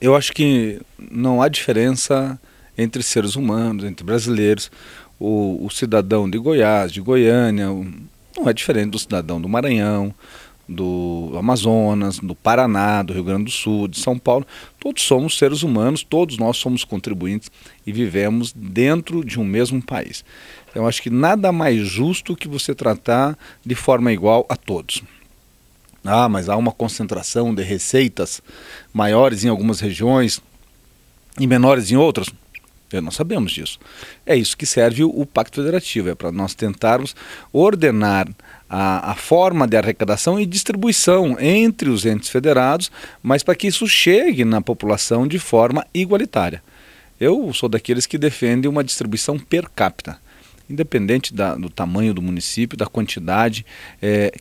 Eu acho que não há diferença entre seres humanos, entre brasileiros. O cidadão de Goiás, de Goiânia, não é diferente do cidadão do Maranhão, do Amazonas, do Paraná, do Rio Grande do Sul, de São Paulo. Todos somos seres humanos, todos nós somos contribuintes e vivemos dentro de um mesmo país. Então, eu acho que nada mais justo que você tratar de forma igual a todos. Ah, mas há uma concentração de receitas maiores em algumas regiões e menores em outras. Nós sabemos disso. É isso que serve o Pacto Federativo, é para nós tentarmos ordenar a forma de arrecadação e distribuição entre os entes federados, mas para que isso chegue na população de forma igualitária. Eu sou daqueles que defendem uma distribuição per capita, independente do tamanho do município, da quantidade,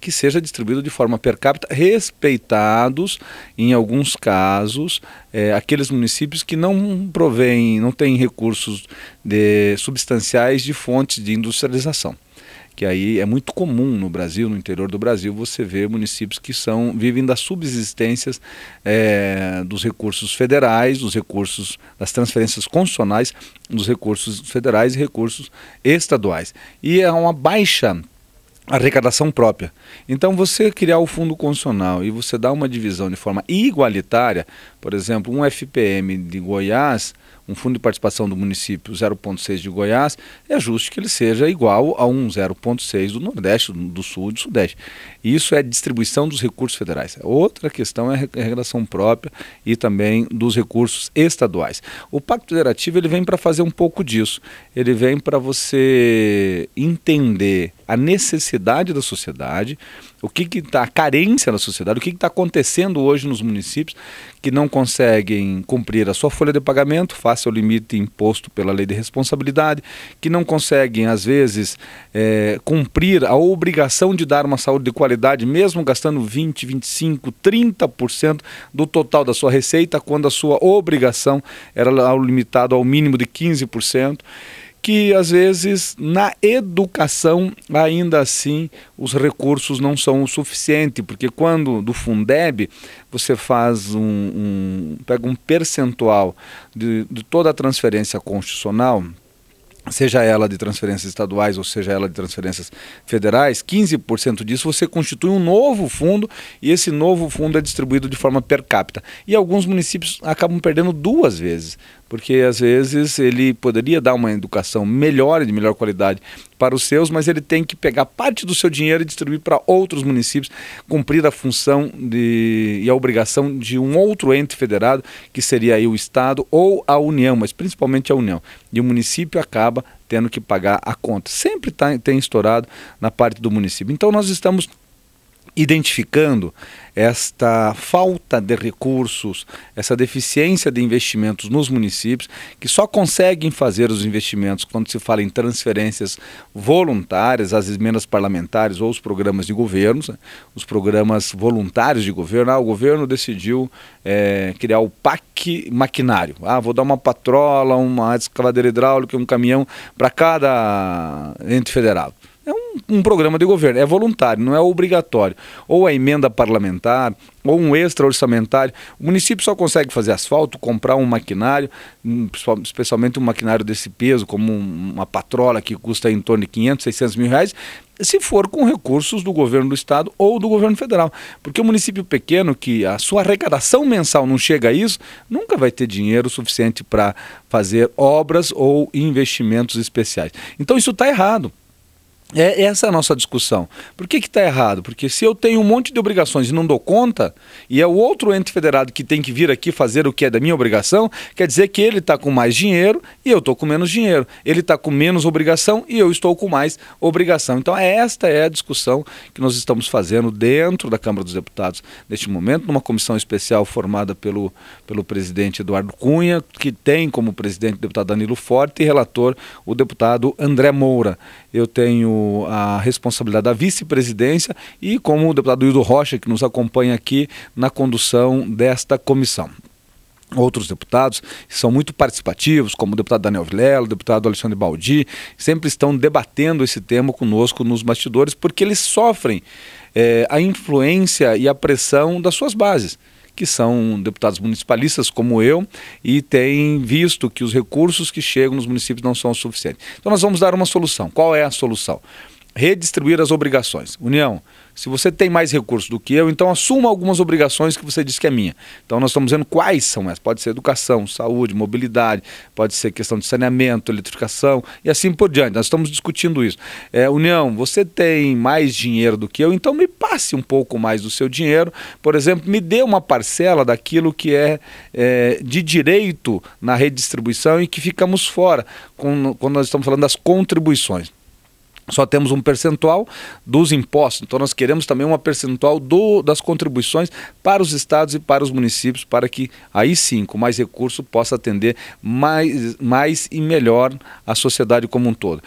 que seja distribuído de forma per capita, respeitados, em alguns casos, aqueles municípios que não provêm, não têm recursos substanciais de fontes de industrialização. Que aí é muito comum no Brasil, no interior do Brasil, você vê municípios que vivem das subsistências dos recursos federais, dos recursos das transferências constitucionais, dos recursos federais e recursos estaduais. E é uma baixa arrecadação própria. Então, você criar o fundo constitucional e você dar uma divisão de forma igualitária, por exemplo, um FPM de Goiás, um fundo de participação do município 0,6 de Goiás, é justo que ele seja igual a um 0,6 do Nordeste, do Sul e do Sudeste. Isso é distribuição dos recursos federais. Outra questão é a arrecadação própria e também dos recursos estaduais. O Pacto Federativo ele vem para fazer um pouco disso. Ele vem para você entender a necessidade da sociedade, o que está a carência da sociedade, o que está acontecendo hoje nos municípios que não conseguem cumprir a sua folha de pagamento, face ao limite imposto pela lei de responsabilidade, que não conseguem, às vezes, cumprir a obrigação de dar uma saúde de qualidade, mesmo gastando 20, 25, 30% do total da sua receita, quando a sua obrigação era limitada ao mínimo de 15%. Que às vezes na educação ainda assim os recursos não são o suficiente, porque quando do Fundeb você faz pega um percentual de toda a transferência constitucional, seja ela de transferências estaduais ou seja ela de transferências federais, 15% disso você constitui um novo fundo e esse novo fundo é distribuído de forma per capita. E alguns municípios acabam perdendo duas vezes, porque às vezes ele poderia dar uma educação melhor e de melhor qualidade para os seus, mas ele tem que pegar parte do seu dinheiro e distribuir para outros municípios, cumprir a função e a obrigação de um outro ente federado, que seria aí o Estado ou a União, mas principalmente a União. E o município acaba tendo que pagar a conta. Sempre tem estourado na parte do município. Então nós estamos identificando esta falta de recursos, essa deficiência de investimentos nos municípios, que só conseguem fazer os investimentos quando se fala em transferências voluntárias, as emendas parlamentares ou os programas de governos, né? Os programas voluntários de governo. O governo decidiu criar o PAC maquinário. Vou dar uma patrola, uma escavadeira hidráulica, um caminhão para cada ente federal. É um programa de governo, é voluntário, não é obrigatório. Ou a emenda parlamentar, ou um extra orçamentário. O município só consegue fazer asfalto, comprar um maquinário, especialmente um maquinário desse peso, como uma patrola que custa em torno de 500, 600 mil reais, se for com recursos do governo do estado ou do governo federal. Porque o município pequeno, que a sua arrecadação mensal não chega a isso, nunca vai ter dinheiro suficiente para fazer obras ou investimentos especiais. Então isso está errado. Essa é a nossa discussão. Por que está errado? Porque se eu tenho um monte de obrigações e não dou conta, e é o outro ente federado que tem que vir aqui fazer o que é da minha obrigação, quer dizer que ele está com mais dinheiro e eu estou com menos dinheiro. Ele está com menos obrigação e eu estou com mais obrigação. Então esta é a discussão que nós estamos fazendo dentro da Câmara dos Deputados neste momento, numa comissão especial formada pelo presidente Eduardo Cunha, que tem como presidente o deputado Danilo Forte e relator o deputado André Moura. Eu tenho a responsabilidade da vice-presidência e como o deputado Hildo Rocha, que nos acompanha aqui na condução desta comissão. Outros deputados são muito participativos, como o deputado Daniel Vilela, o deputado Alexandre Baldi, sempre estão debatendo esse tema conosco nos bastidores, porque eles sofrem a influência e a pressão das suas bases, que são deputados municipalistas como eu e têm visto que os recursos que chegam nos municípios não são o suficiente. Então nós vamos dar uma solução. Qual é a solução? Redistribuir as obrigações. União, se você tem mais recursos do que eu, então assuma algumas obrigações que você disse que é minha. Então nós estamos vendo quais são essas. Pode ser educação, saúde, mobilidade, pode ser questão de saneamento, eletrificação e assim por diante. Nós estamos discutindo isso. União, você tem mais dinheiro do que eu, então me passe um pouco mais do seu dinheiro. Por exemplo, me dê uma parcela daquilo que é de direito na redistribuição e que ficamos fora quando nós estamos falando das contribuições. Só temos um percentual dos impostos, então nós queremos também uma percentual das contribuições para os estados e para os municípios, para que aí sim, com mais recurso, possa atender mais e melhor a sociedade como um todo.